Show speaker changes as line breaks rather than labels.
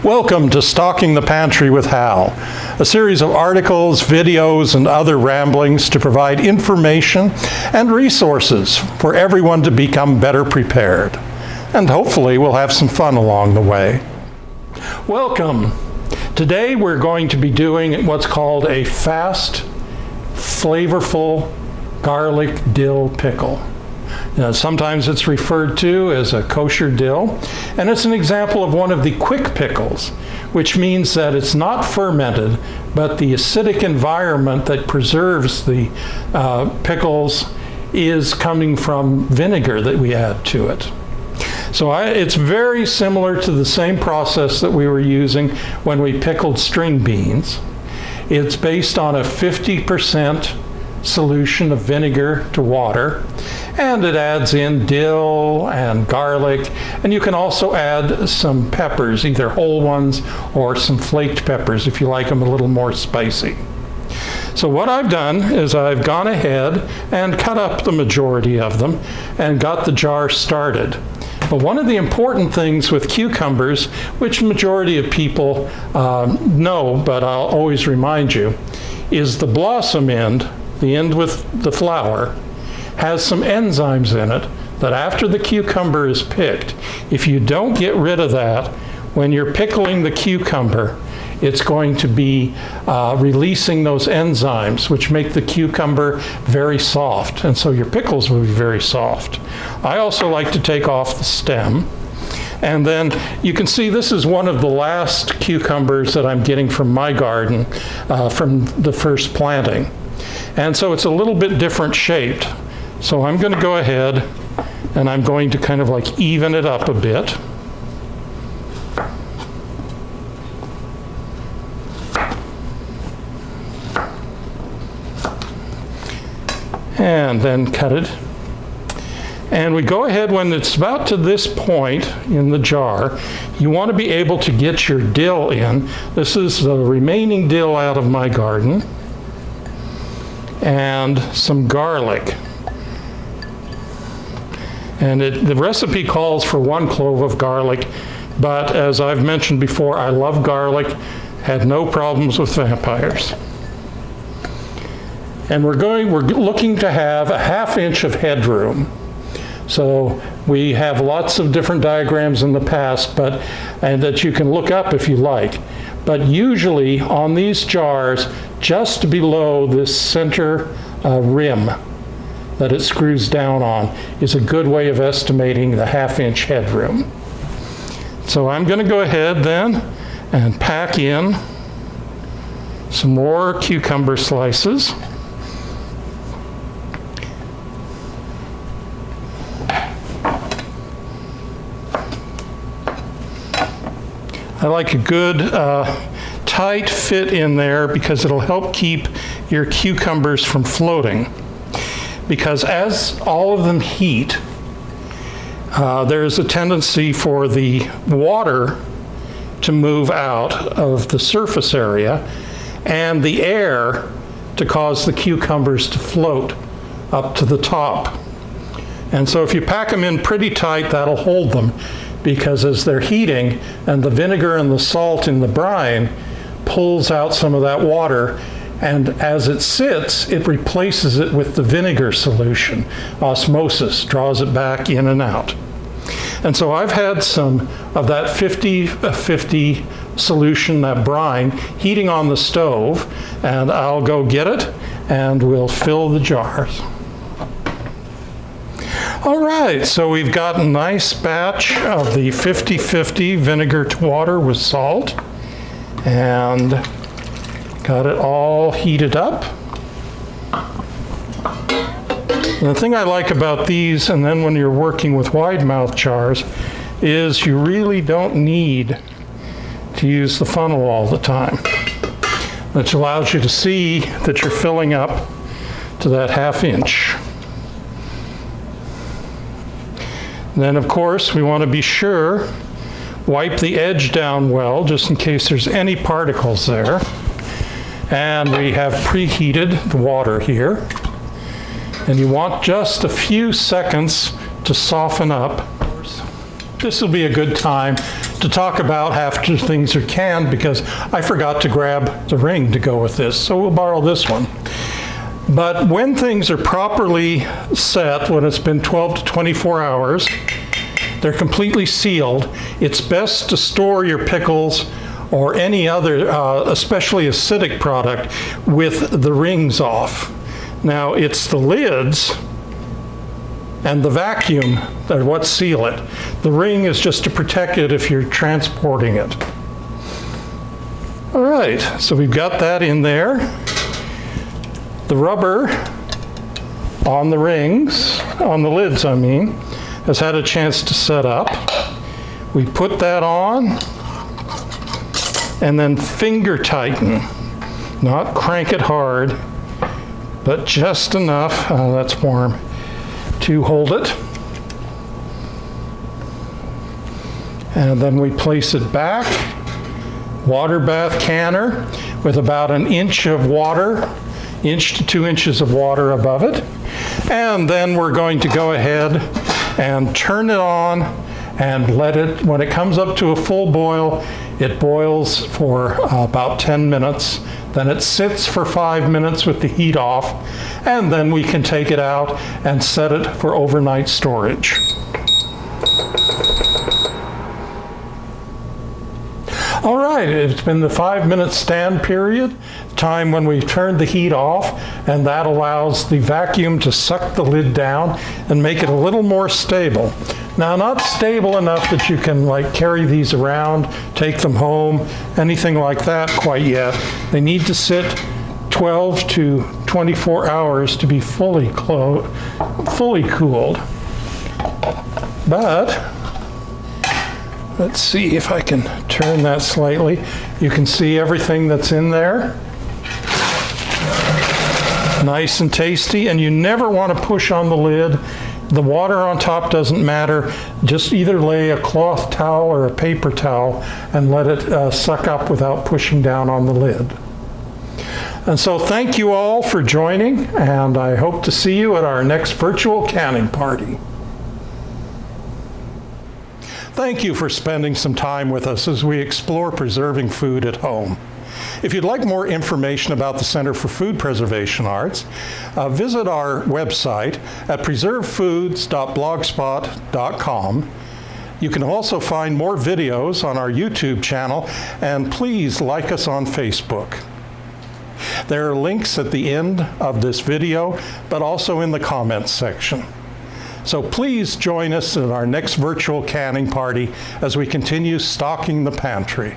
Welcome to Stocking the Pantry with Hal, a series of articles, videos, and other ramblings to provide information and resources for everyone to become better prepared. And hopefully we'll have some fun along the way. Welcome. Today we're going to be doing what's called a fast, flavorful garlic dill pickle. Sometimes it's referred to as a kosher dill, and it's an example of one of the quick pickles, which means that it's not fermented, but the acidic environment that preserves the pickles is coming from vinegar that we add to it. So it's very similar to the same process that we were using when we pickled string beans. It's based on a 50% solution of vinegar to water, and it adds in dill and garlic, and you can also add some peppers, either whole ones or some flaked peppers if you like them a little more spicy. So what I've done is I've gone ahead and cut up the majority of them and got the jar started. But one of the important things with cucumbers, which majority of people know, but I'll always remind you, is the blossom end, the end with the flower, has some enzymes in it that after the cucumber is picked, if you don't get rid of that, when you're pickling the cucumber, it's going to be releasing those enzymes, which make the cucumber very soft, and so your pickles will be very soft. I also like to take off the stem, and then you can see this is one of the last cucumbers that I'm getting from my garden from the first planting. And so it's a little bit different shaped. So I'm going to go ahead and I'm going to kind of like even it up a bit. And then cut it. And we go ahead when it's about to this point in the jar, you want to be able to get your dill in. This is the remaining dill out of my garden. And some garlic. And the recipe calls for 1 clove of garlic, but as I've mentioned before, I love garlic, had no problems with vampires. And we're looking to have a 1/2 inch of headroom. So we have lots of different diagrams in the past, and that you can look up if you like. But usually on these jars, just below this center rim that it screws down on is a good way of estimating the 1/2 inch headroom. So I'm going to go ahead then and pack in some more cucumber slices. I like a good tight fit in there because it'll help keep your cucumbers from floating. Because as all of them heat, there's a tendency for the water to move out of the surface area and the air to cause the cucumbers to float up to the top. And so if you pack them in pretty tight, that'll hold them, because as they're heating and the vinegar and the salt in the brine pulls out some of that water, and as it sits, it replaces it with the vinegar solution. Osmosis draws it back in and out. And so I've had some of that 50-50 solution, that brine, heating on the stove, and I'll go get it and we'll fill the jars. All right, so we've got a nice batch of the 50-50 vinegar to water with salt, and got it all heated up. And the thing I like about these, and then when you're working with wide mouth jars, is you really don't need to use the funnel all the time, which allows you to see that you're filling up to that 1/2 inch. Then, of course, we want to be sure, wipe the edge down well, just in case there's any particles there. And we have preheated the water here. And you want just a few seconds to soften up. This will be a good time to talk about after things are canned, because I forgot to grab the ring to go with this, so we'll borrow this one. But when things are properly set, when it's been 12 to 24 hours, they're completely sealed, it's best to store your pickles or any other, especially acidic product, with the rings off. Now, it's the lids and the vacuum that are what seal it. The ring is just to protect it if you're transporting it. All right, so we've got that in there. The rubber on the rings, on the lids I mean, has had a chance to set up. We put that on and then finger tighten, not crank it hard, but just enough, that's warm, to hold it. And then we place it back, water bath canner with about an inch of water, inch to 2 inches of water above it. And then we're going to go ahead and turn it on and let it, when it comes up to a full boil, it boils for about 10 minutes. Then it sits for 5 minutes with the heat off, and then we can take it out and set it for overnight storage. All right, it's been the 5-minute stand period, time when we turned the heat off, and that allows the vacuum to suck the lid down and make it a little more stable. Now, not stable enough that you can like carry these around, take them home, anything like that quite yet. They need to sit 12 to 24 hours to be fully cooled. But let's see if I can turn that slightly. You can see everything that's in there. Nice and tasty, and you never want to push on the lid. The water on top doesn't matter. Just either lay a cloth towel or a paper towel and let it suck up without pushing down on the lid. And so thank you all for joining, and I hope to see you at our next virtual canning party. Thank you for spending some time with us as we explore preserving food at home. If you'd like more information about the Center for Food Preservation Arts, visit our website at preservefoods.blogspot.com. You can also find more videos on our YouTube channel, and please like us on Facebook. There are links at the end of this video, but also in the comments section. So please join us at our next virtual canning party as we continue stocking the pantry.